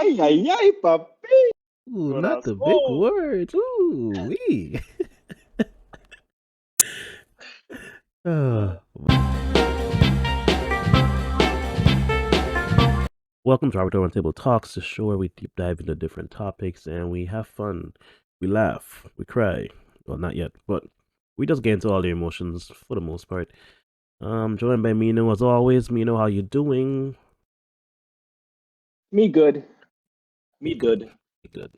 Ay, ay, ay, papi. Ooh, not the big Corazón. words. Ooh, wee. Uh, Welcome to our Roundtable Talks, the show where we deep dive into different topics and we have fun. We laugh, we cry. Well, not yet, but we just get into all the emotions for the most part. Joined by Mino as always. Mino, how you doing? Me good. Me Me good. good. Me good.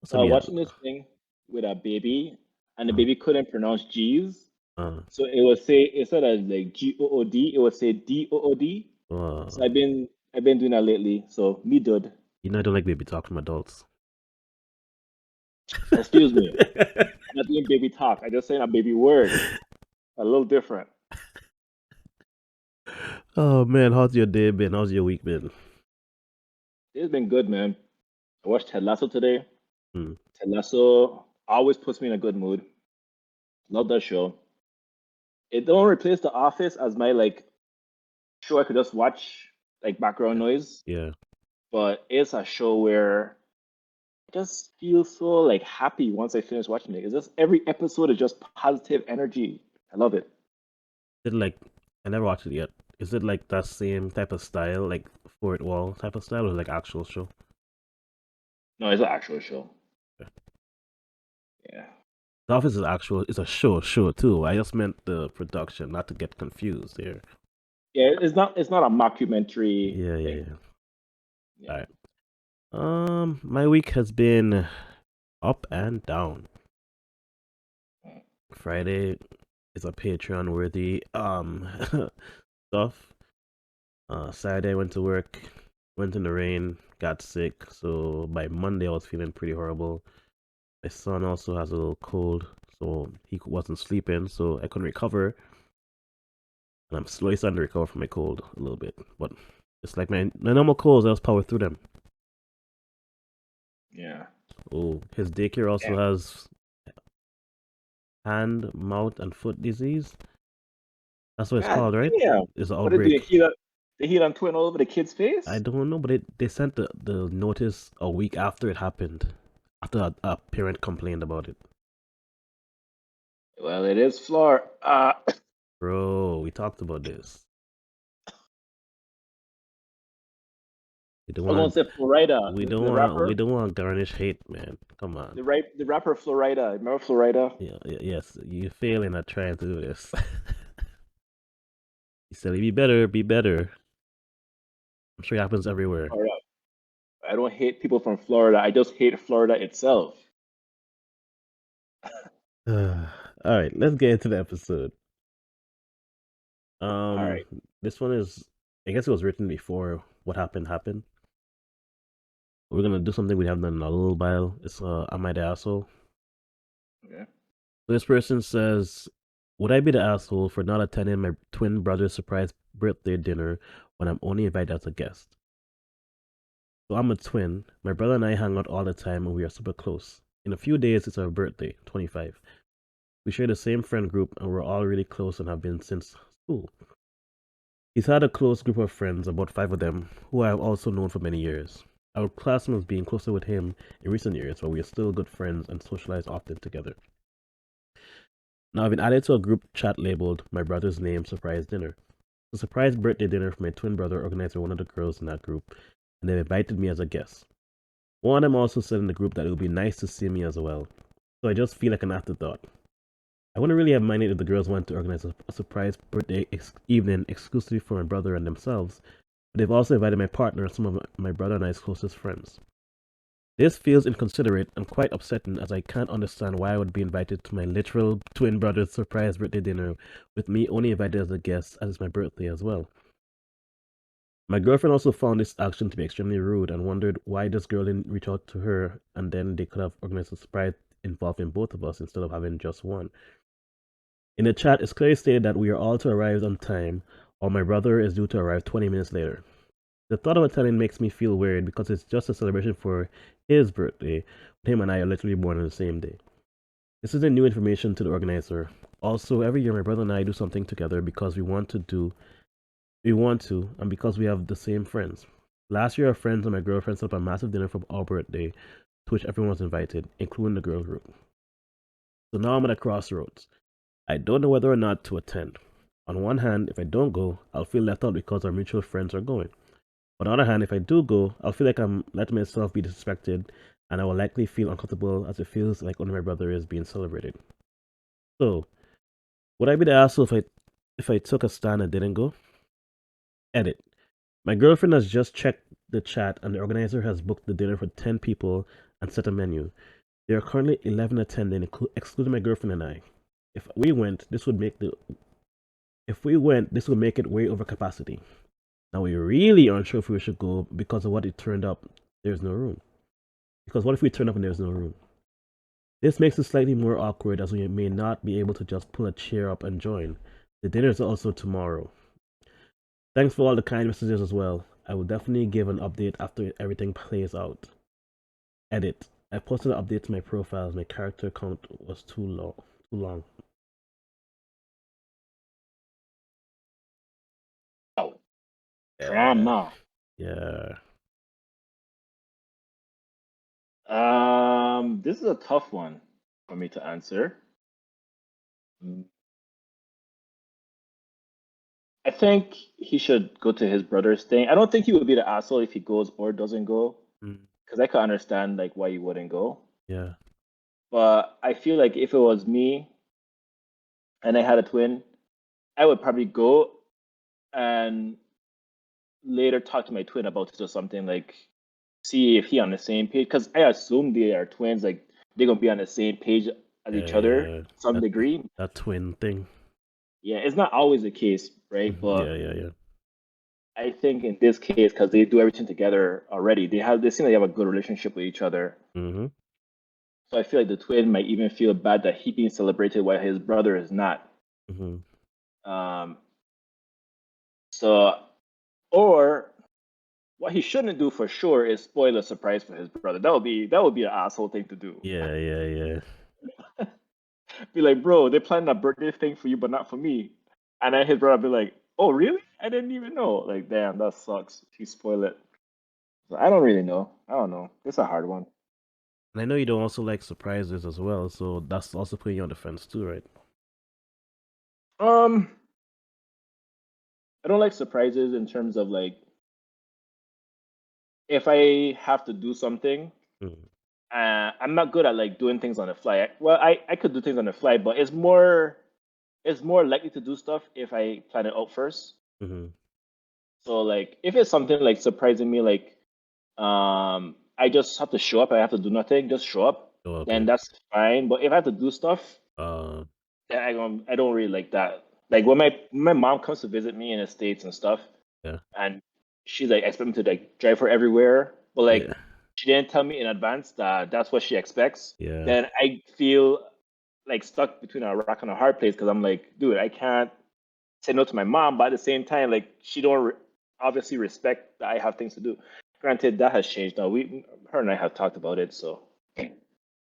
What's So up, I was yeah? watching this thing with a baby, and the Uh, baby couldn't pronounce G's. uh, So it would say instead of like G-O-O-D, it would say D-O-O-D. So uh, I've been doing that lately. So me good. I don't like baby talk from adults. Excuse me. I'm not doing baby talk. I just saying a baby word. A little different. Oh man, how's your day been? How's your week been? It's been good, man. I watched Ted Lasso today. Hmm. Ted Lasso always puts me in a good mood. Love that show. It don't replace The Office as my like show I could just watch like background Yeah. noise, Yeah. but it's a show where I just feel so like happy once I finish watching it. It's just every episode is just positive energy. I love it. Is it like I never watched it yet. Is it like that same type of style, like Fort Wall type of style, or like actual show? No, it's an actual show. Yeah. Yeah. The Office is actual. It's a show too. I just meant the production, not to get confused here. Yeah, it's not a mockumentary Yeah, yeah, thing. yeah. All Yeah. right. My week has been up and down. Friday is a Patreon worthy stuff. Saturday I went to work, went in the rain, got sick. So by Monday I was feeling pretty horrible. My son also has a little cold, so he wasn't sleeping, so I couldn't recover. And I'm slowly starting to recover from my cold a little bit, but it's like my normal colds. I just power through them. Yeah. Oh, his daycare also Damn. has hand, mouth, and foot disease. That's what it's God called, right? damn. It's an What did they outbreak. heat up? They heat on twin all over the kid's I face? don't know, but they sent the notice a week after it happened, after a parent complained about it. Well, it is Florida. Bro, we talked about this. We don't I was gonna want say Florida, the we rapper, don't want garnish hate, man. Come on. the rapper Florida. Remember Florida? Yeah, yes, you failing at trying to do this. He said, "Be better, be better." I'm sure it happens everywhere. Florida. I don't hate people from Florida. I just hate Florida itself. All right, let's get into the episode. All Um, right. this one is, I guess it was written before what happened. We're gonna do something we haven't done in a little while. It's Am I the asshole? Okay. So this person says, "Would I be the asshole for not attending my twin brother's surprise birthday dinner when I'm only invited as a guest? So I'm a twin. My brother and I hang out all the time and we are super close. In a few days, it's our birthday, 25. We share the same friend group and we're all really close and have been since school. He's had a close group of friends, about 5 of them, who I have also known for many years. Our classmates being closer with him in recent years, but we are still good friends and socialize often together. Now I've been added to a group chat labeled My Brother's Name Surprise Dinner. It's a surprise birthday dinner for my twin brother organized by one of the girls in that group, and they've invited me as a guest. One of them also said in the group that it would be nice to see me as well, so I just feel like an afterthought. I wouldn't really have minded if the girls wanted to organize a surprise birthday evening exclusively for my brother and themselves, but they've also invited my partner and some of my brother and I's closest friends. This feels inconsiderate and quite upsetting as I can't understand why I would be invited to my literal twin brother's surprise birthday dinner with me only invited as a guest as it's my birthday as well. My girlfriend also found this action to be extremely rude and wondered why this girl didn't reach out to her and then they could have organized a surprise involving both of us instead of having just one. In the chat, it's clearly stated that we are all to arrive on time, or my brother is due to arrive 20 minutes later. The thought of attending makes me feel weird because it's just a celebration for his birthday, but him and I are literally born on the same day. This isn't new information to the organizer. Also, every year my brother and I do something together because we want to, and because we have the same friends. Last year, our friends and my girlfriend set up a massive dinner for our birthday, to which everyone was invited, including the girl group. So now I'm at a crossroads. I don't know whether or not to attend. On one hand, if I don't go, I'll feel left out because our mutual friends are going. On the other hand, if I do go, I'll feel like I'm letting myself be disrespected, and I will likely feel uncomfortable as it feels like only my brother is being celebrated. So, would I be the asshole if I took a stand and didn't go? Edit. My girlfriend has just checked the chat, and the organizer has booked the dinner for 10 people and set a menu. There are currently 11 attending, excluding my girlfriend and I. If we went, this would make it way over capacity. Now we really aren't sure if we should go because of what it turned up. There's no room. Because what if we turn up and there's no room? This makes it slightly more awkward as we may not be able to just pull a chair up and join. The dinner is also tomorrow. Thanks for all the kind messages as well. I will definitely give an update after everything plays out. Edit. I posted an update to my profile. My character count was too long. Oh, Yeah. drama. Yeah. This is a tough one for me to answer. I think he should go to his brother's thing. I don't think he would be the asshole if he goes or doesn't go, Mm, because I could understand like why you wouldn't go. yeah. But I feel like if it was me and I had a twin, I would probably go and later talk to my twin about it or something, like see if he on the same page. Because I assume they are twins, like they're gonna be on the same page as each other Yeah. to some That degree. that twin thing. Yeah, it's not always the case, right? Yeah, But yeah. I think in this case, because they do everything together already, they seem like they have a good relationship with each other. Mm-hmm. So I feel like the twin might even feel bad that he being celebrated while his brother is not. Mm-hmm. Um, so, or what he shouldn't do for sure is spoil a surprise for his brother. That would be an asshole thing to do. Yeah, yeah. Be like, bro, they're planning a birthday thing for you, but not for me. And then his brother be like, oh really? I didn't even know. Like, damn, that sucks. He spoiled it. So I don't really know. I don't know. It's a hard one. And I know you don't also like surprises as well, so that's also putting you on the fence too, right? Um, I don't like surprises in terms of like if I have to do something. Mm-hmm. I'm not good at like doing things on the fly. I could do things on the fly, but it's more likely to do stuff if I plan it out first. Mm-hmm. So like if it's something like surprising me, like I just have to show up. I have to do nothing, just show up. Oh, Then okay. that's fine. But if I have to do stuff, Uh, then I don't really like that. Like when my mom comes to visit me in the States and stuff, yeah, and she's like expect me to like drive her everywhere, but like yeah, she didn't tell me in advance that that's what she expects. yeah, Then I feel like stuck between a rock and a hard place because I'm like, dude, I can't say no to my mom, but at the same time, like she don't obviously respect that I have things to do. Granted, that has changed now. Her and I have talked about it. So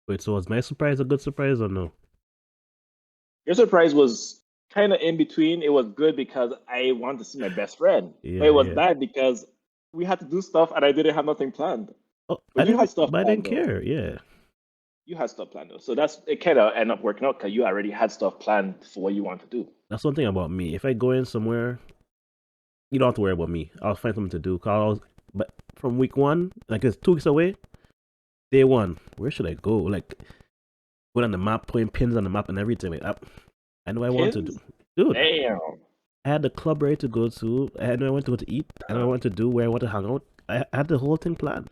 Wait, so was my surprise a good surprise or no? your surprise was kind of in between. It was good because I wanted to see my best friend, but Yeah, it was yeah. bad because we had to do stuff and I didn't have nothing planned. Oh, But you had stuff but I planned didn't though. care. Yeah, You had stuff planned though. So that's it. Kind of ended up working out because you already had stuff planned for what you want to do. that's one thing about me. If I go in somewhere, you don't have to worry about me. I'll find something to do. But from week one, like it's 2 weeks away, day one, where should I go? Like, put on the map, putting pins on the map and everything. Like, I know I want to do. Pins? Dude, Damn. I had the club ready to go to. I know I want to go to eat. I know I want to do where I want to hang out. I had the whole thing planned.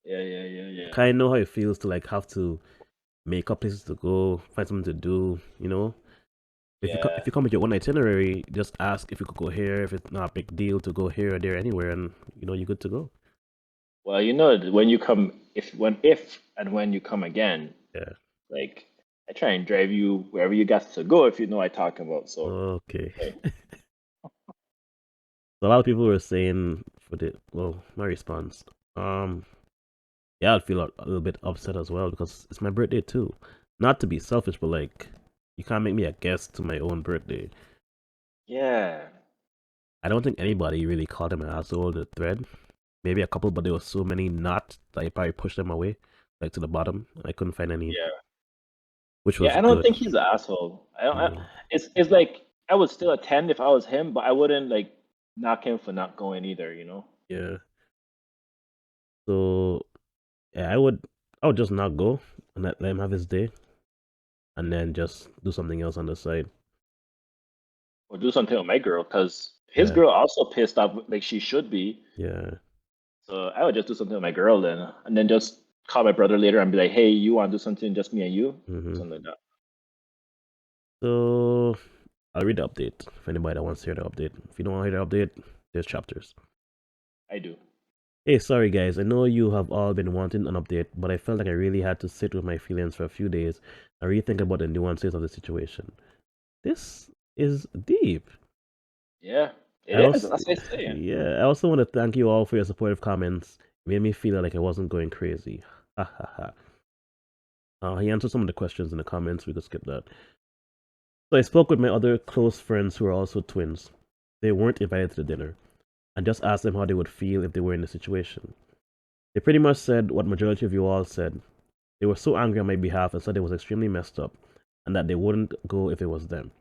Yeah. Kind of know how it feels to like have to make up places to go, find something to do. If Yeah. you come with your own itinerary, just ask if you could go here. If it's not a big deal to go here or there, anywhere, and you're good to go. Well, when you come, if and when you come again, Yeah. like I try and drive you wherever you got to go if you know what I'm talking about. So, Okay. hey, So a lot of people were saying my response. Um, yeah, I'd feel a little bit upset as well because it's my birthday too. Not to be selfish, but like, you can't make me a guest to my own birthday. yeah, I don't think anybody really called him an asshole in the thread. maybe a couple, but there was so many not that I probably pushed them away, like to the bottom. I couldn't find any, Yeah. which was Yeah, I don't good. think he's an asshole. Yeah. It's like I would still attend if I was him, but I wouldn't like knock him for not going either, you know? Yeah. So yeah, I would just not go and let him have his day, and then just do something else on the side. Or do something with my girl, because his Yeah. girl also pissed off like she should be. Yeah. So I would just do something with my girl then, and then just call my brother later and be like, "Hey, you want to do something just me and you?" Mm-hmm. Something like that. So I'll read the update if anybody that wants to hear the update. If you don't want to hear the update, there's chapters. I do. Hey, sorry guys. I know you have all been wanting an update, but I felt like I really had to sit with my feelings for a few days and really think about the nuances of the situation. This is deep. Yeah, I it is. also, That's what I'm saying. yeah, I also want to thank you all for your supportive comments. It made me feel like I wasn't going crazy. Ha ha ha. He answered some of the questions in the comments. We could skip that. So I spoke with my other close friends who are also twins. They weren't invited to the dinner, and just asked them how they would feel if they were in the situation. They pretty much said what majority of you all said. They were so angry on my behalf and said it was extremely messed up, and that they wouldn't go if it was them.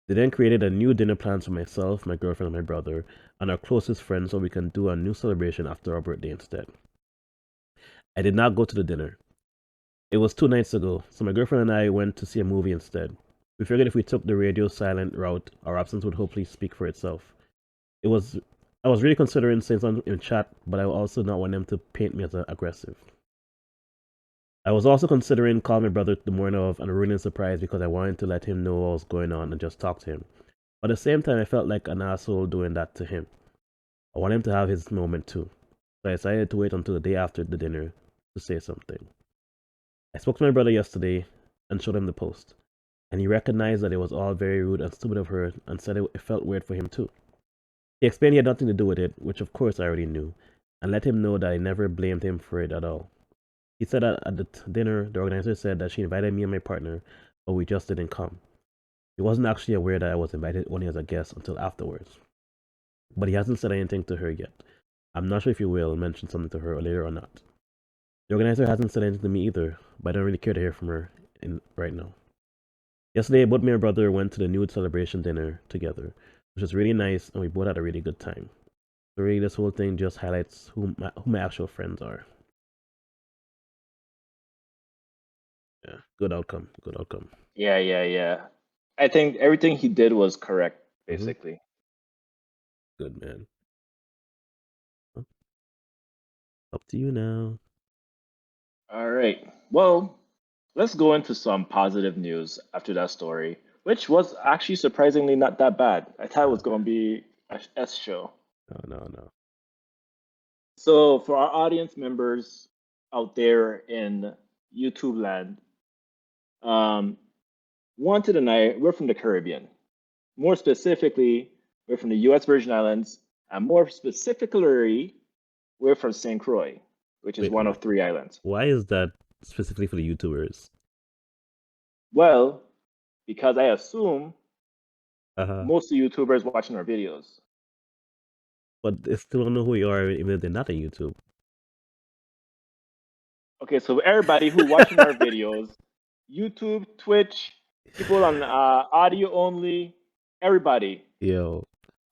They then created a new dinner plans for myself, my girlfriend, and my brother, and our closest friends so we can do a new celebration after our birthday instead. I did not go to the dinner. It was 2 nights ago, so my girlfriend and I went to see a movie instead. We figured if we took the radio silent route, our absence would hopefully speak for itself. It was I was really considering saying something in chat, but I also not want them to paint me as aggressive. I was also considering calling my brother the morning of and ruining the surprise because I wanted to let him know what was going on and just talk to him. But at the same time, I felt like an asshole doing that to him. I want him to have his moment too. So I decided to wait until the day after the dinner to say something. I spoke to my brother yesterday and showed him the post, and he recognized that it was all very rude and stupid of her and said it felt weird for him too. He explained he had nothing to do with it, which of course I already knew, and let him know that I never blamed him for it at all. He said that at the dinner, the organizer said that she invited me and my partner, but we just didn't come. He wasn't actually aware that I was invited only as a guest until afterwards. But he hasn't said anything to her yet. I'm not sure if he will mention something to her later or not. The organizer hasn't said anything to me either, but I don't really care to hear from her right now. Yesterday, both me and my brother went to the nude celebration dinner together, which was really nice, and we both had a really good time. So really, this whole thing just highlights who my actual friends are. Yeah, good outcome. Good outcome. Yeah, yeah, yeah. I think everything he did was correct, Mm-hmm. basically. Good man. Well, up to you now. All right. Well, let's go into some positive news after that story, which was actually surprisingly not that bad. I thought it was going to be a S show. No, no, no. So, for our audience members out there in YouTube land, um, Wanted and I, we're from the Caribbean. More specifically, we're from the U.S. Virgin Islands, and more specifically, we're from St. Croix, which is Wait, one of 3 islands. why is that specifically for the YouTubers? Well, because I assume Uh-huh. most of the YouTubers watching our videos. But they still don't know who you are, even if they're not on YouTube. Okay, so everybody who watching our videos, YouTube, Twitch, people on audio only, everybody, Yo.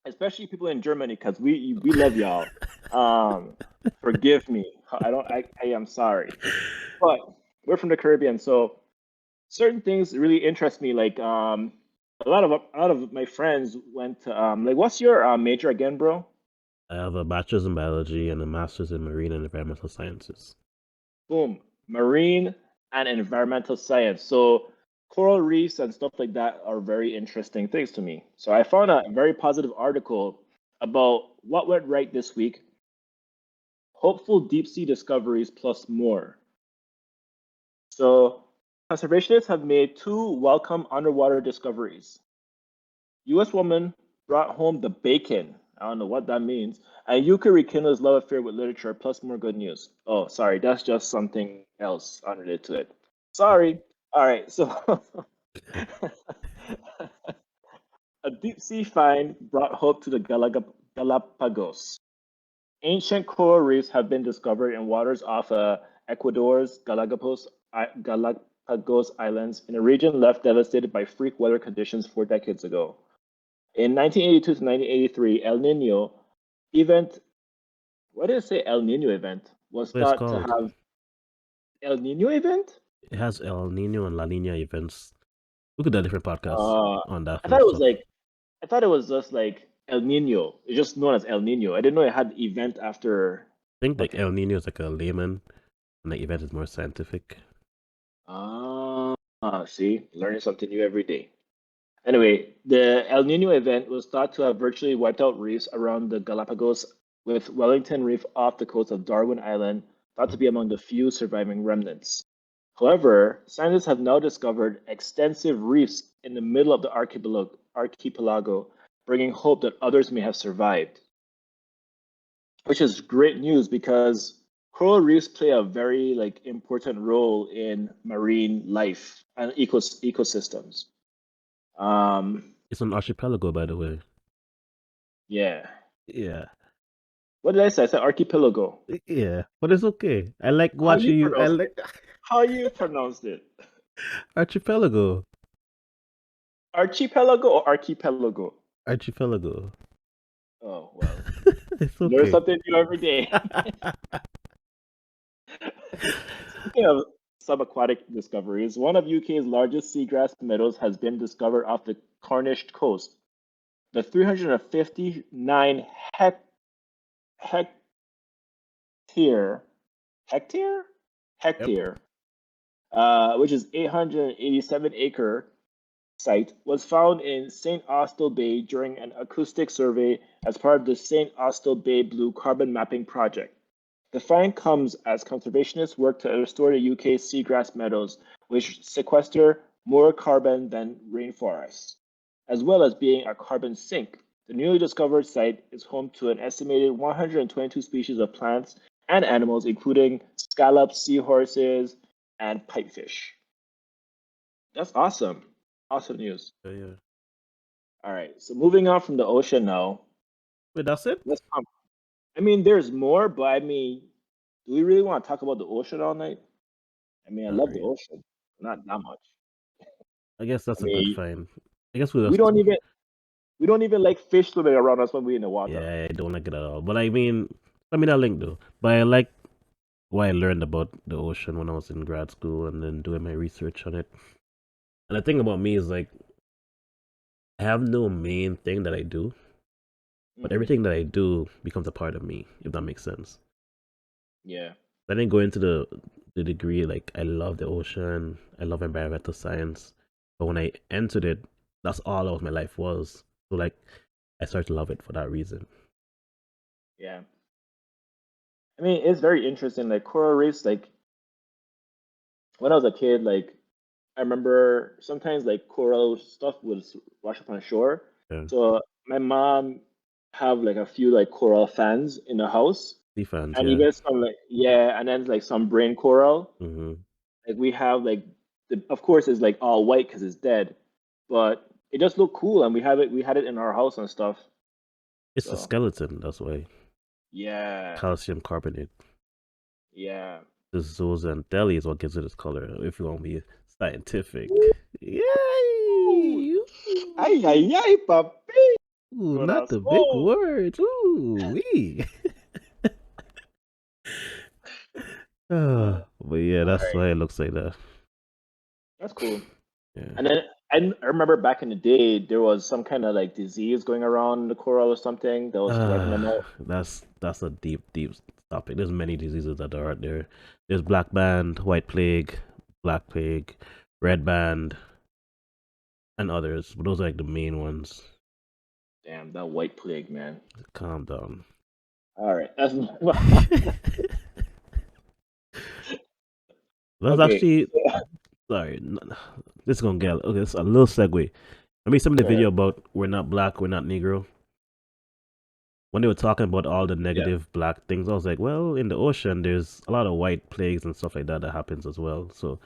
especially people in Germany, because we love y'all. Forgive me. I am sorry, but we're from the Caribbean, so certain things really interest me. Like a lot of my friends went to like, what's your major again, bro? I have a bachelor's in biology and a master's in marine and environmental sciences. Boom, marine and environmental science. So coral reefs and stuff like that are very interesting things to me. So I found a very positive article about what went right this week. Hopeful deep sea discoveries plus more. So conservationists have made 2 welcome underwater discoveries. U.S. woman brought home the bacon. I don't know what that means. And Yuka rekindles love affair with literature, plus more good news. Oh, sorry, that's just something else unrelated to it. Sorry. All right, so a deep sea find brought hope to the Galapagos. Ancient coral reefs have been discovered in waters off Ecuador's Galapagos Islands, in a region left devastated by freak weather conditions 4 decades ago. In 1982 to 1983, El Nino event, what did it say El Nino event, was What it's thought to called? have El Nino event? It has El Nino and La Nina events. We could do a different podcast Uh, on that I kind thought of it was stuff. like, I thought it was just like El Nino. It's just known as El Nino. I didn't know it had event after. I think like Okay. El Nino is like a layman, and the event is more scientific. Ah, see, learning something new every day. Anyway, the El Nino event was thought to have virtually wiped out reefs around the Galapagos, with Wellington Reef off the coast of Darwin Island thought to be among the few surviving remnants. However, scientists have now discovered extensive reefs in the middle of the archipelago, bringing hope that others may have survived, which is great news because coral reefs play a very important role in marine life and ecosystems. It's an archipelago, by the way. Yeah. Yeah, What did I say? I said archipelago. yeah, but it's okay. I like How you watching you. I pronounce like it? How you pronounced it? archipelago. Archipelago or archipelago? Archipelago. Oh well, It's learn okay. something new every day. Speaking of subaquatic discoveries, one of UK's largest seagrass meadows has been discovered off the Cornish coast. The 359 hectare hectare Yep. hectare, which is 887-acre site, was found in St. Austell Bay during an acoustic survey as part of the St. Austell Bay Blue Carbon Mapping Project. The find comes as conservationists work to restore the UK's seagrass meadows, which sequester more carbon than rainforests, as well as being a carbon sink. The newly discovered site is home to an estimated 122 species of plants and animals, including scallops, seahorses, and pipefish. That's awesome. Awesome news. Yeah. All right, so moving on from the ocean now. Wait, that's it? Let's come. I mean, there's more, but I mean, do we really want to talk about the ocean all night? I mean, I All love the right. ocean, not that much. I guess I that's a good mean, find. I guess we'll we just. don't even we don't even like fish swimming around us when we're in the water. Yeah, I don't like it at all. But I mean, that link though. But I like what I learned about the ocean when I was in grad school and then doing my research on it. And the thing about me is like, I have no main thing that I do, but Hmm. everything that I do becomes a part of me, if that makes sense. Yeah, I didn't go into the degree like I love the ocean, I love environmental science, but when I entered it, that's all of my life was. So like, I started to love it for that reason. yeah. I mean, it's very interesting. Like coral reefs, like when I was a kid, like I remember sometimes like coral stuff would wash up on shore. Yeah, So my mom have like a few like coral fans in the house, sea fans, and yeah. even some like yeah, and then like some brain coral. Hmm. Like we have like of course it's like all white because it's dead, but it just looked cool, and we had it in our house and stuff. It's the So skeleton, that's why. yeah, Calcium carbonate. yeah. The zooxanthellae is what gives it its color. If you want to be scientific. Ooh, Yay! ay ay ay, papi, Ooh, not the big corazón. words. Ooh, wee. But yeah, All that's right, why it looks like that. that's cool. Yeah. And then I remember back in the day there was some kind of like disease going around the coral or something that was wiping them out. That's a deep topic. There's many diseases that are out there. There's black band, white plague, black plague, red band, and others. But those are like the main ones. Damn, that white plague, man. Calm down. All right, that's That's okay. actually So, sorry. This is gonna get okay. It's a little segue. Let me send me the go ahead. video about we're not black, we're not Negro. When they were talking about all the Yeah, negative black things, I was like, well, in the ocean, there's a lot of white plagues and stuff like that that happens as well. So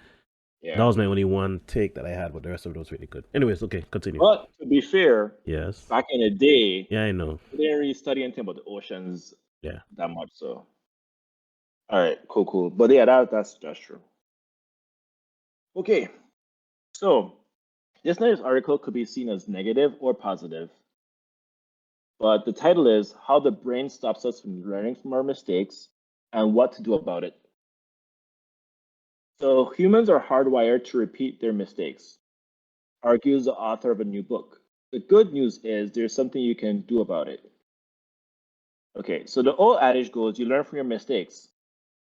that yeah. was my only one take that I had, but the rest of it was really good. Anyways, okay, continue. But to be fair, Yes. back in the day, Yeah, I know. we didn't really study anything about the oceans Yeah. that much. So, all right, cool. But yeah, that's true. Okay, so this next article could be seen as negative or positive, but the title is How the Brain Stops Us from Learning from Our Mistakes and What to Do About It. So, humans are hardwired to repeat their mistakes, argues the author of a new book. The good news is there's something you can do about it. Okay, so the old adage goes, you learn from your mistakes.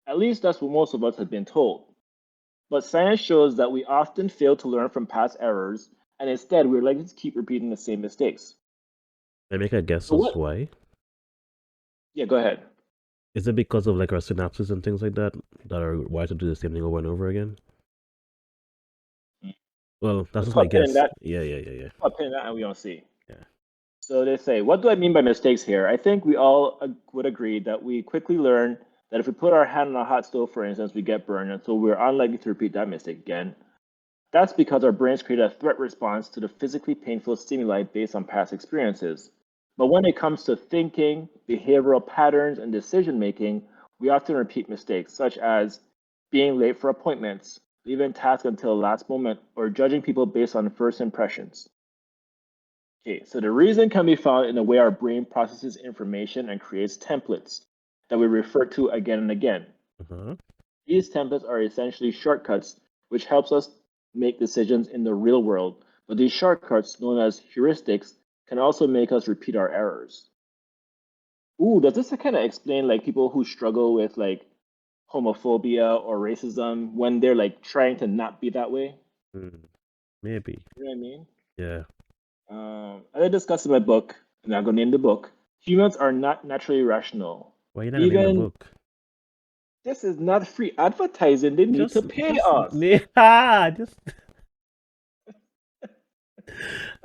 At least that's what most of us have been told. But science shows that we often fail to learn from past errors, and instead we're likely to keep repeating the same mistakes. I make a guess So as what? why. Yeah, go ahead. Is it because of like our synapses and things like that that are wired to do the same thing over and over again? Well, that's Let's just my put a pin in guess. that. Yeah. Put a pin in that, and we don't see. Yeah. So they say, what do I mean by mistakes here? I think we all would agree that we quickly learn that if we put our hand on a hot stove, for instance, we get burned, and so we're unlikely to repeat that mistake again. That's because our brains create a threat response to the physically painful stimuli based on past experiences. But when it comes to thinking, behavioral patterns, and decision making, we often repeat mistakes, such as being late for appointments, leaving tasks until the last moment, or judging people based on first impressions. Okay, so the reason can be found in the way our brain processes information and creates templates that we refer to again and again. Uh-huh. These templates are essentially shortcuts, which helps us make decisions in the real world. But these shortcuts, known as heuristics, can also make us repeat our errors. Ooh, does this kind of explain like people who struggle with like homophobia or racism when they're like trying to not be that way? Maybe. You know what I mean? Yeah. As I discussed in my book, and I'm going to name the book, humans are not naturally rational. Why you not gonna name the Even book? this is not free advertising. They need to pay us. Yeah, just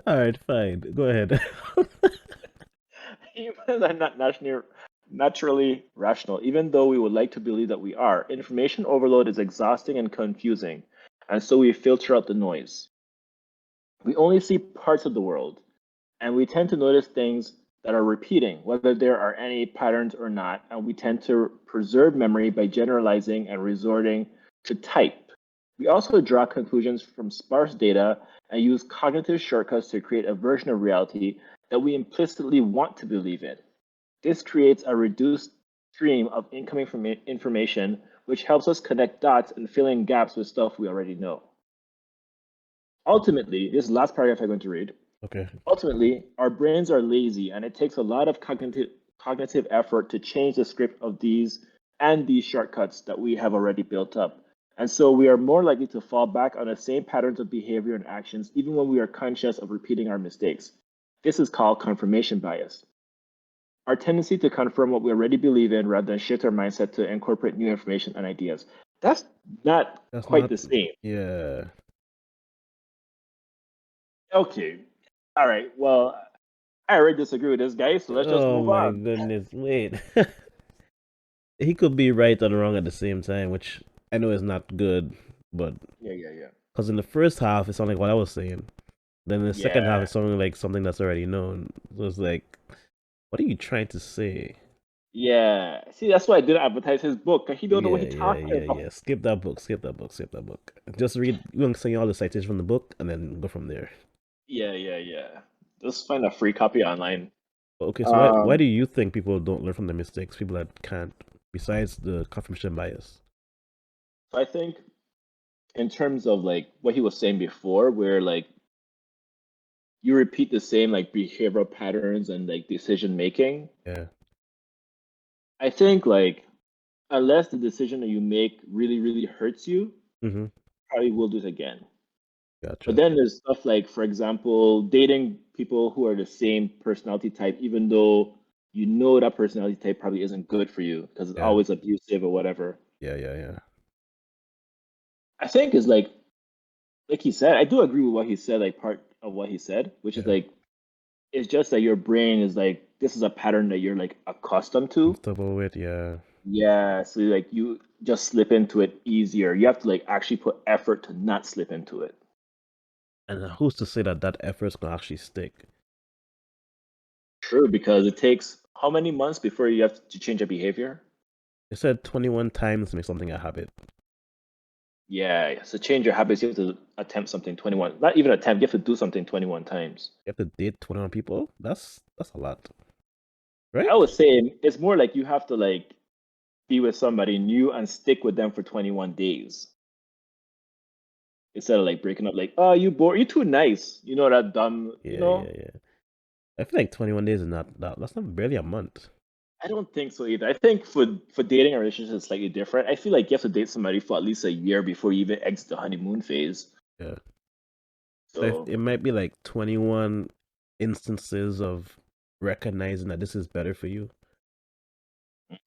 all right, fine. Go ahead. Humans are not naturally rational, even though we would like to believe that we are. Information overload is exhausting and confusing, and so we filter out the noise. We only see parts of the world, and we tend to notice things that are repeating, whether there are any patterns or not, and we tend to preserve memory by generalizing and resorting to type. We also draw conclusions from sparse data and use cognitive shortcuts to create a version of reality that we implicitly want to believe in. This creates a reduced stream of incoming information, which helps us connect dots and fill in gaps with stuff we already know. Ultimately, this last paragraph I'm going to read. Okay. Ultimately, our brains are lazy, and it takes a lot of cognitive effort to change the script of these shortcuts that we have already built up. And so we are more likely to fall back on the same patterns of behavior and actions, even when we are conscious of repeating our mistakes. This is called confirmation bias. Our tendency to confirm what we already believe in rather than shift our mindset to incorporate new information and ideas. That's not That's quite not. the same. Yeah. Okay. All right. Well, I already disagree with this guy, so let's just Oh move my on. goodness. Wait. He could be right and wrong at the same time, which I know is not good, but Yeah. because in the first half it sounded like what I was saying. Then in the second half Yeah. it sounded like something that's already known. So it's like, what are you trying to say? Yeah. See, that's why I didn't advertise his book, because he don't know what he's talking about. Yeah. Skip that book. Skip that book. Skip that book. Just read. You want to say all the citations from the book and then go from there. Yeah. Just find a free copy online. Okay, so why Um, do you think people don't learn from their mistakes? People that can't, besides the confirmation bias. so I think in terms of like what he was saying before, where like you repeat the same like behavioral patterns and like decision making, Yeah. I think like unless the decision that you make really hurts you, Mm-hmm. probably will do it again. But Gotcha. then there's stuff like, for example, dating people who are the same personality type, even though you know that personality type probably isn't good for you because it's Yeah. always abusive or whatever. Yeah. I think is like he said, I do agree with what he said, like part of what he said, which is Yeah. like it's just that your brain is like this is a pattern that you're like accustomed to. Comfortable with. Yeah. Yeah, so like you just slip into it easier. You have to like actually put effort to not slip into it. And who's to say that that effort's gonna actually stick? True, because it takes How many months before you have to change a behavior? It said 21 times to make something a habit. Yeah, so change your habits. You have to attempt something 21. Not even attempt. You have to do something 21 times. You have to date 21 people. That's a lot, I right? would say it's more like you have to like be with somebody new and stick with them for 21 days instead of like breaking up. Like, oh, you bored. You too nice. You know that dumb. You Yeah, know. yeah, yeah. I feel like 21 days is not that. That's not barely a month. I don't think so either. I think for dating a relationship it's slightly different. I feel like you have to date somebody for at least a year before you even exit the honeymoon phase. Yeah. So So it might be like 21 instances of recognizing that this is better for you. you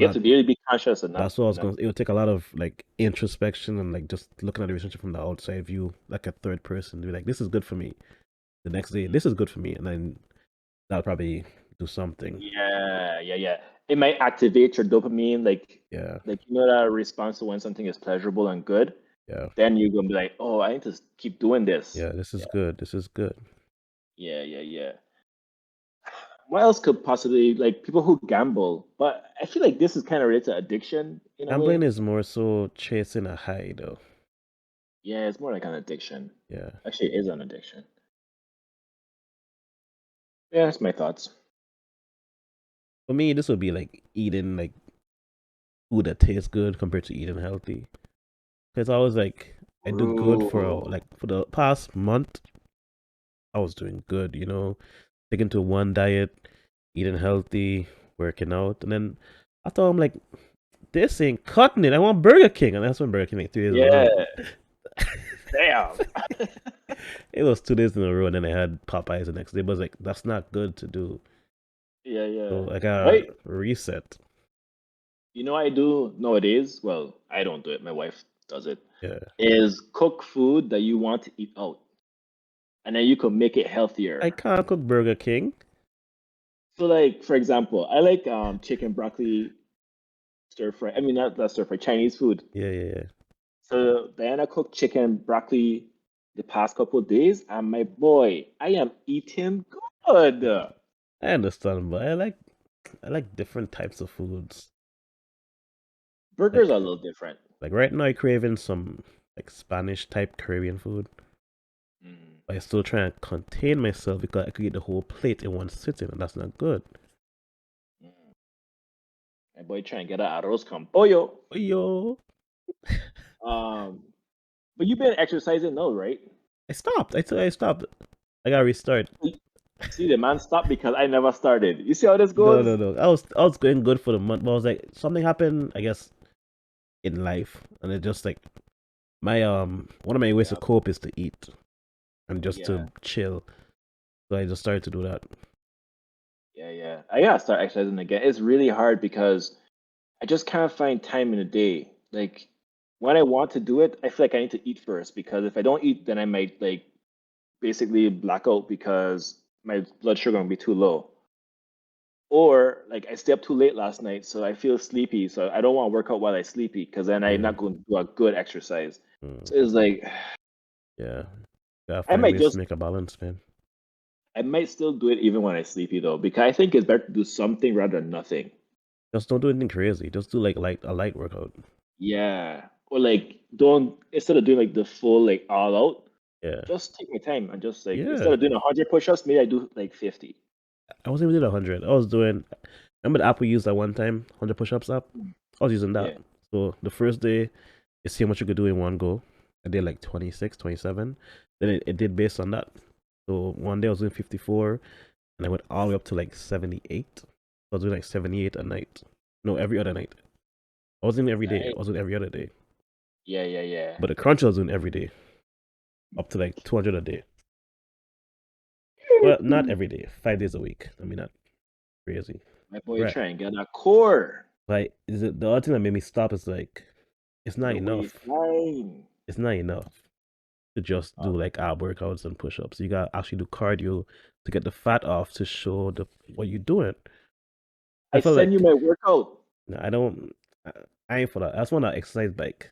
have Not to really be conscious enough. That's what I was Enough. going to. It would take a lot of like introspection and like just looking at the relationship from the outside view, like a third person, to be like, this is good for me. The next day, this is good for me, and then that'll probably do something. Yeah. It might activate your dopamine, Yeah, you know that response to when something is pleasurable and good. yeah, Then you're gonna be like, oh, I need to keep doing this. yeah. This is Yeah, good. This is good. yeah. What else could possibly like people who gamble? But I feel like this is kind of related to addiction in a Gambling way. is more so chasing a high, though. Yeah, it's more like an addiction. Yeah. Actually, it is an addiction. Yeah, that's my thoughts. For me, this would be like eating like food that tastes good compared to eating healthy. Because I was like, I do good for Ooh. like for the past month. I was doing good, sticking to one diet, eating healthy, working out, and then I thought I'm like, this ain't cutting it. I want Burger King, and that's when Burger King like 2 days in a Yeah, row. damn. It was 2 days in a row, and then I had Popeyes the next day. But I was like, that's not good to do. Yeah. So I got Wait, reset. you know what I do nowadays? Well, I don't do it. My wife does it. Yeah, Is cook food that you want to eat out, and then you can make it I healthier. can't cook Burger King. So, like for example, I like chicken broccoli stir fry. I mean, not stir fry, Chinese food. Yeah. So Diana cooked chicken broccoli the past couple of days, and my boy, I am eating good. I understand, but I like different types of foods. Burgers Like are a little different. like right now, I craving some like Spanish type Caribbean food. Mm, But I still try and contain myself because I could eat the whole plate in one sitting, and that's not good. mm. My boy trying to get a arroz con pollo. Oh, yo, Um, but you've been exercising, no, right? I stopped. I stopped. I gotta restart. See, the man stopped because I never started. You see how this No, goes? no, no. I was going good for the month, but I was like something happened, I guess, in life, and it just like my one of my ways to Yeah, cope is to eat and just yeah, to chill. So I just started to do that. yeah. I gotta start exercising again. It's really hard because I just can't find time in the day. Like when I want to do it, I feel like I need to eat first because if I don't eat, then I might like basically black out because my blood sugar will be too low. Or like I stay up too late last night, so I feel sleepy. So I don't want to work out while I sleepy because then I'm Yeah, not going to do a good exercise. mm, So it's like yeah. Gotta I find might ways to just make a balance, man. I might still do it even when I sleepy though, because I think it's better to do something rather than nothing. Just don't do anything crazy. Just do like a light workout. Yeah. Or like don't instead of doing like the full like all out, Yeah, just take my time and just like instead yeah. of doing 100 push-ups, maybe I do like 50. I wasn't even doing 100. I was doing. Remember the app we used at one time, 100 push-ups app. Mm. I was using that. Yeah. So the first day, it see how much you could do in one go. I did like 26, 27. Then it did based on that. So one day I was doing 54, and I went all the way up to like 78. So I was doing like 78 a night. No, every other night. I wasn't doing every day. I Right. was doing every other day. Yeah. But the crunch I was doing every day, up to like 200 a day. Well, not every day, 5 days a week. I mean, not crazy. My boy Right. trying to get a core Like, is it the other thing that made me stop is like, it's to not the enough. waistline. It's not enough to just do like ab workouts and push ups. You gotta actually do cardio to get the fat off to show the what you're doing. I I feel send you like my workout. no, I don't. I ain't for that. I just want an exercise bike.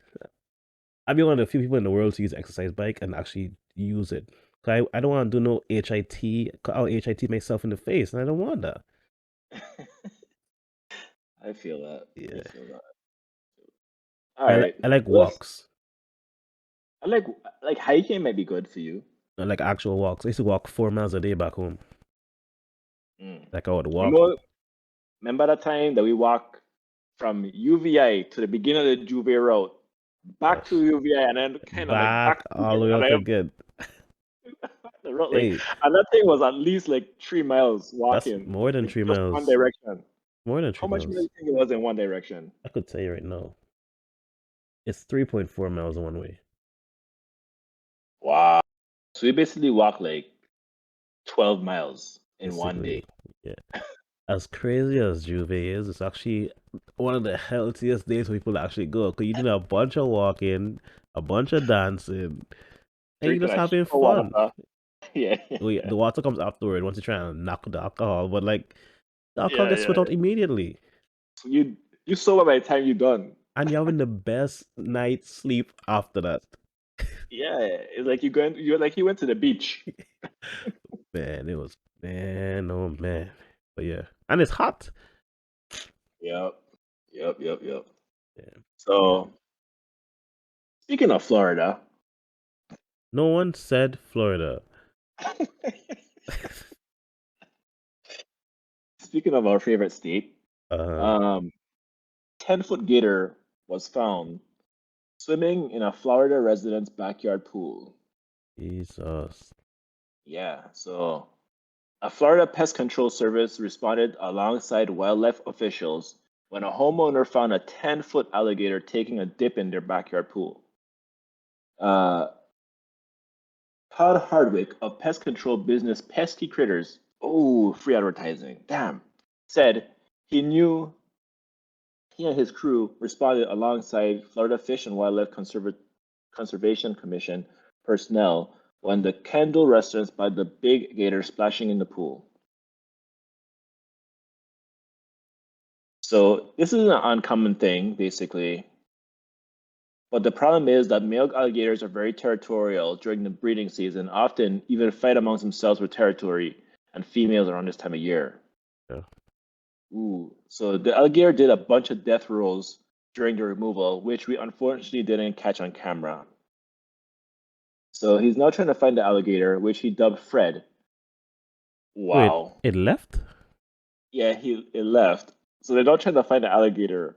I'd be one of the few people in the world to use exercise bike and actually use it. I don't want to do no HIT, cut out HIT myself in the face, and I don't want that. I feel that. I Yeah. feel that. All right. I like Well, walks. I like hiking might be good for you. I like actual walks. I used to walk 4 miles a day back home. Mm. Like I would walk Remember that time that we walked from UVI to the beginning of the Juve route, back to UVI, and then kind of like back back all the way and up then again. the road, like, Hey, and that thing was at least like 3 miles that's walking, more than like three just one miles. direction. More than How three much more do miles. you think it was in one direction? I could tell you right now. It's 3.4 miles one way. Wow. So we basically walked like 12 miles in one Basically, day. yeah. As crazy as Juve is, it's actually one of the healthiest days for people to actually go. Because you do a bunch of walking, a bunch of dancing, and you're Drinking just a heap having of water. fun. Yeah, The water comes afterward once you try and knock the alcohol, but like the alcohol yeah, gets yeah. sweat out immediately. So you sober by the time you're done. And you're having the best night's sleep after that. Yeah, it's like you're like you went to the beach. Man, it was man, oh man. But yeah. And it's hot. Yep, yep. Yeah. So speaking of Florida, No one said Florida. speaking of our favorite state, Uh, um, 10-foot gator was found swimming in a Florida resident's backyard pool. Jesus. Yeah, so a Florida pest control service responded alongside wildlife officials when a homeowner found a 10-foot alligator taking a dip in their backyard pool. Uh, Todd Hardwick of pest control business Pesky Critters, oh, free advertising, damn, said he knew he and his crew responded alongside Florida Fish and Wildlife Conservation Commission personnel when the Kendall residents spotted the big gator splashing in the pool. So this is an uncommon thing, basically. But the problem is that male alligators are very territorial during the breeding season, often even fight amongst themselves for territory and females around this time of year. Yeah. Ooh, so the alligator did a bunch of death rolls during the removal, which we unfortunately didn't catch on camera. So he's now trying to find the alligator, which he dubbed Fred. Wait, Wow. it left? Yeah, it left. So they're not trying to find the alligator.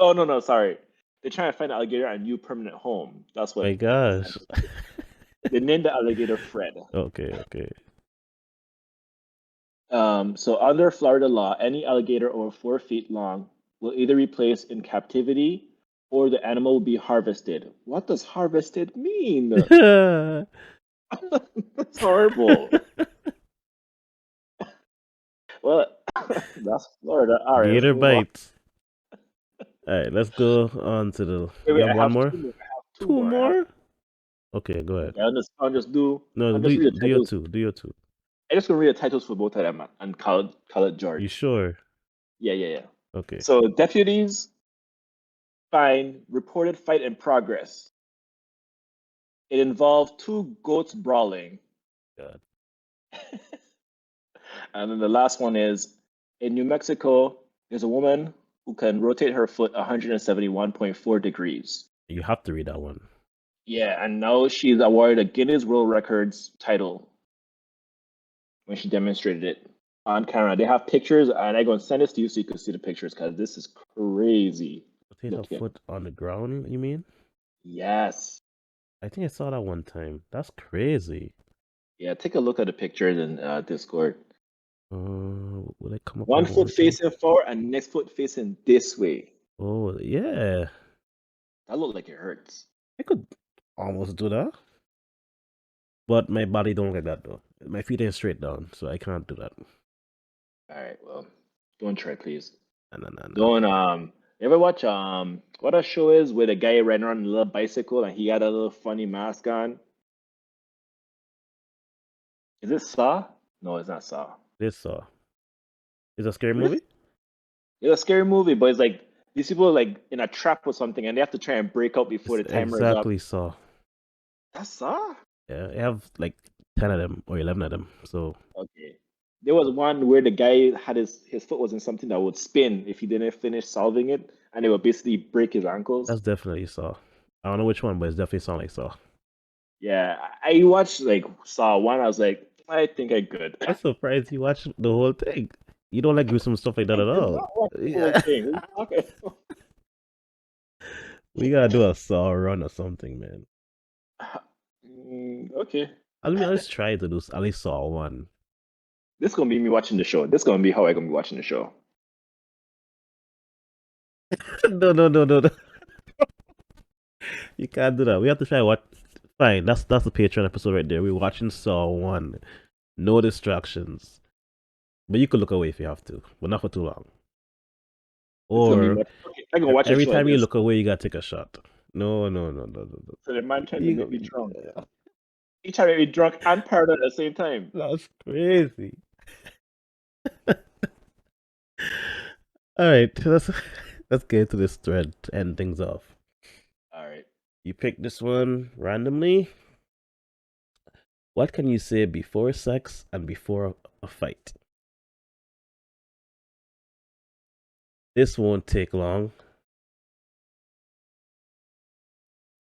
Oh no, sorry. They're trying to find the alligator a new permanent home. That's what My gosh. they named the alligator Fred. Okay. So under Florida law, any alligator over 4 feet long will either be placed in captivity or the animal will be harvested. What does harvested mean? That's horrible. Well, that's Florida. All right, let's Gator move on. bites. Alright, let's go on to the. Wait, You have I one have more? two more. I have two Two more. I have. more? Okay, go ahead. Okay, I'll No, just read the do your titles. two. Do your two. I'm just gonna read the titles for both of them and call it You George. sure? Yeah. Okay. So deputies find reported fight in progress. It involved two goats brawling. God. And then the last one is in New Mexico, there's a woman who can rotate her foot 171.4 degrees. You have to read that one. Yeah, and now she's awarded a Guinness World Records title when she demonstrated it on camera. They have pictures, and I'm going to send this to you so you can see the pictures because this is crazy Rotate her looking. foot on the ground, you mean? Yes. I think I saw that one time. That's crazy. Yeah, take a look at the pictures in Discord. Will it come up One on one foot again? facing forward and next foot facing this way. Oh, yeah. That looked like it hurts. I could almost do that. But my body don't like that though. My feet ain't straight down, so I can't do that. All right, well, don't try, please. No. Don't you ever watch what a show is where the guy ran around on a little bicycle and he had a little funny mask on? Is it Saw? No, it's not Saw. This is a scary What is movie? It's a scary movie, but it's like these people are like in a trap or something and they have to try and break out before It's the timer is up. exactly Saw. That's Saw? Yeah, I have like 10 of them or 11 of them. So Okay. There was one where the guy had his foot was in something that would spin if he didn't finish solving it, and it would basically break his ankles. That's definitely Saw. I don't know which one, but it's definitely sound like Saw. Yeah, I watched like Saw one. I was like, I think I could. I'm surprised you watched the whole thing. You don't like gruesome stuff like that I at did all. not watch the whole Yeah. thing. What are you talking about? We gotta do a Saw run or something, man. Okay. I mean, let's try to do at least Saw one. This is gonna be me watching the show. This is gonna be how I gonna be watching the show. No, no, no, no, no. You can't do that. We have to try what. Fine, that's the Patreon episode right there. We're watching Saw one. No distractions. But you could look away if you have to, but not for too long. This is gonna be Or okay. I can watch a every show like time you this. look away, you gotta take a shot. No, no, no, no, no, no. So the man trying to make me You, drunk. He trying to make me drunk and paranoid at the same time. that's crazy. All right, let's get into this thread to end things off. All right. You picked this one randomly. What can you say before sex and before a fight? This won't take long.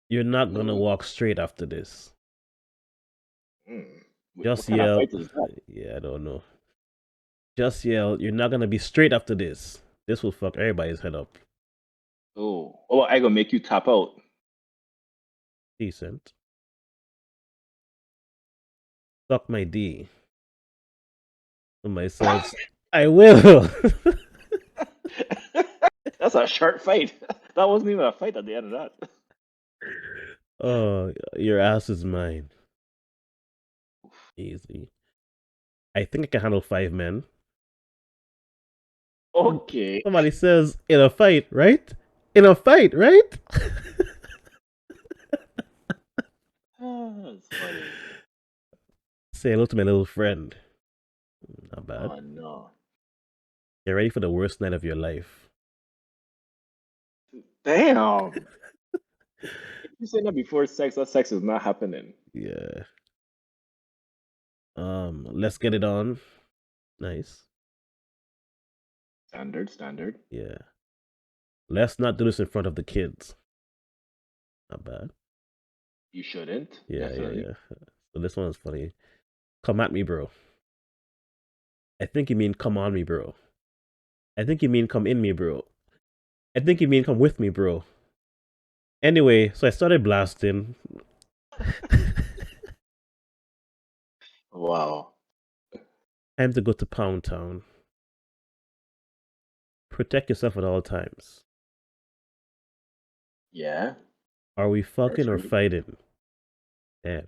You're not gonna Mm, walk straight after this. mm. What Just kind of yell. fight is that? Yeah, I don't know. Just yell. You're not gonna be straight after this. This will fuck everybody's head up. Oh, I gonna make you tap out. Decent. Suck my D. Somebody says, I will. That's a sharp fight. That wasn't even a fight at the end of that. Oh, your ass is mine. Easy. I think I can handle 5 men. Okay. Somebody says, in a fight, right? In a fight, right? That's funny. Say hello to my little friend. Not bad. Oh no. Get ready for the worst night of your life. Damn. If you say that before sex, that sex is not happening. Yeah. Let's get it on. Nice. Standard. Yeah. Let's not do this in front of the kids. Not bad. You shouldn't. Yeah, Definitely. yeah. So this one is funny. Come at me, bro. I think you mean come on me, bro. I think you mean come in me, bro. I think you mean come with me, bro. Anyway, so I started blasting. Wow. Time to go to Pound Town. Protect yourself at all times. Yeah. Are we fucking or True. fighting? Damn.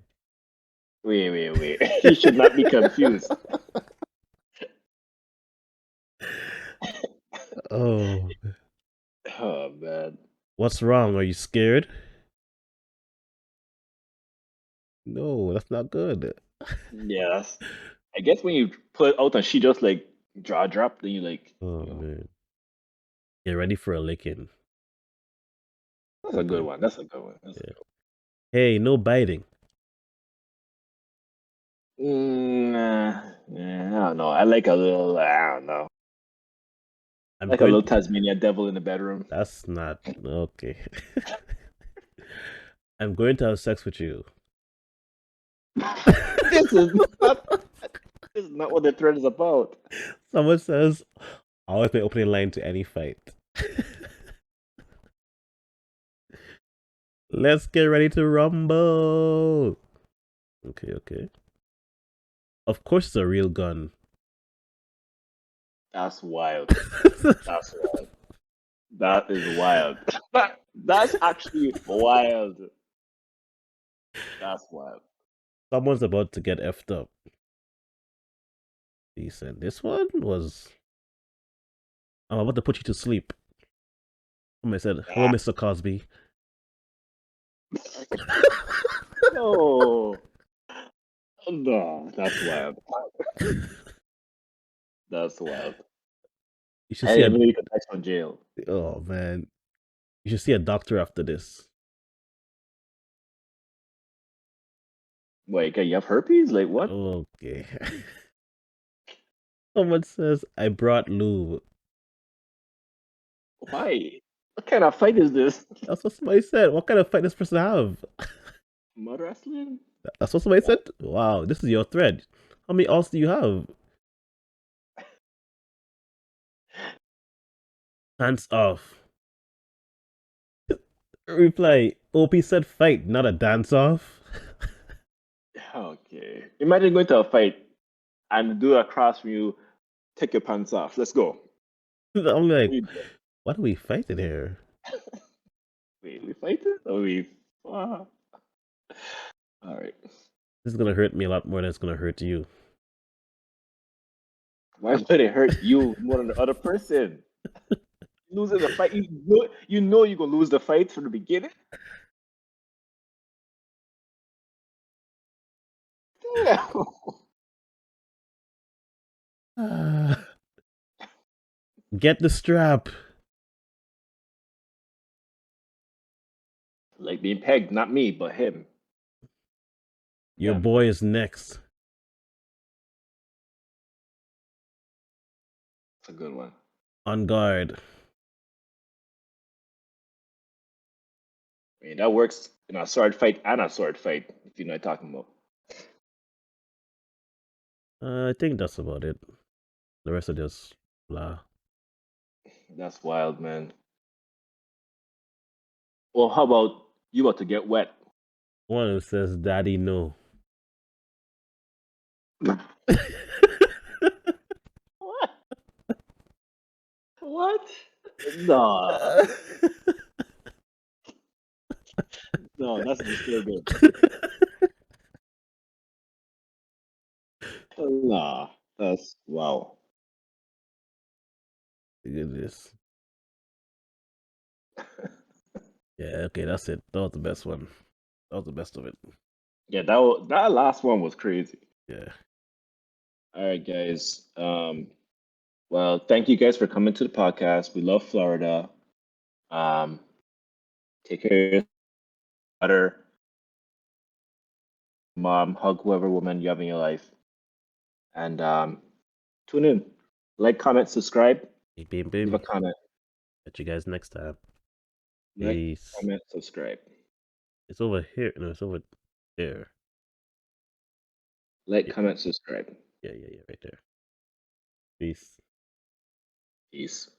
Wait. You should not be confused. Oh. Oh man. What's wrong? Are you scared? No, that's not good. Yes. I guess when you put out and she just like jaw drop, then you like, Oh man. Get ready for a licking. that's a good Okay. one. That's a good one. Yeah. Hey, no biting. I don't know. I like a little. I don't know. I'm Like a going little to, Tasmanian devil in the bedroom. that's not okay. I'm going to have sex with you. This is not. This is not what the thread is about. Someone says, always my opening line to any fight. Let's get ready to rumble. Okay. Of course, it's a real gun. That's wild. That's wild. That is wild. That's actually wild. That's wild. Someone's about to get effed up. Decent. This one was. I'm about to put you to sleep. Somebody said, hello, Ah, Mr. Cosby. no. No, that's wild. That's wild. You should I see a. didn't know you could die from jail. Oh, man. You should see a doctor after this. Wait, you have herpes? Like what? Okay. Someone says I brought lube. Why? What kind of fight is this? That's what somebody said. What kind of fight does this person have? Mud wrestling? That's what somebody What? said. Wow, this is your thread. How many alts do you have? Hands off. Reply. OP said fight, not a dance off. Okay. Imagine going to a fight and do across from you, take your pants off. Let's go. I'm What like, are you doing? what are we fighting here? Wait, we fighting? Or we. All right. This is gonna hurt me a lot more than it's gonna hurt you. Why would it hurt you more than the other person? Losing the fight, you know you're gonna lose the fight from the beginning. Damn. Get the strap. Like being pegged, not me, but him. Your Yeah, boy is next. it's a good one. On guard. I mean, that works in a sword fight and a sword fight, if you know what I'm talking about. I think that's about it. The rest of this blah. That's wild, man. Well, how about you about to get wet? One who says daddy no. What? What? No, no, that's disturbing. Nah, that's wow. Goodness. Yeah, okay, that's it. That was the best one. That was the best of it. Yeah, that last one was crazy. Yeah. All right, guys. Well, thank you guys for coming to the podcast. We love Florida. Um, take care of your daughter, mom, hug whoever woman you have in your life, and tune in. Like, comment, subscribe, Beep, beep, leave a beep. comment. Catch you guys next time. Like, Peace. comment, subscribe. It's over here. No, it's over there. Like, Yeah, comment, subscribe. yeah, right there. Peace. Peace.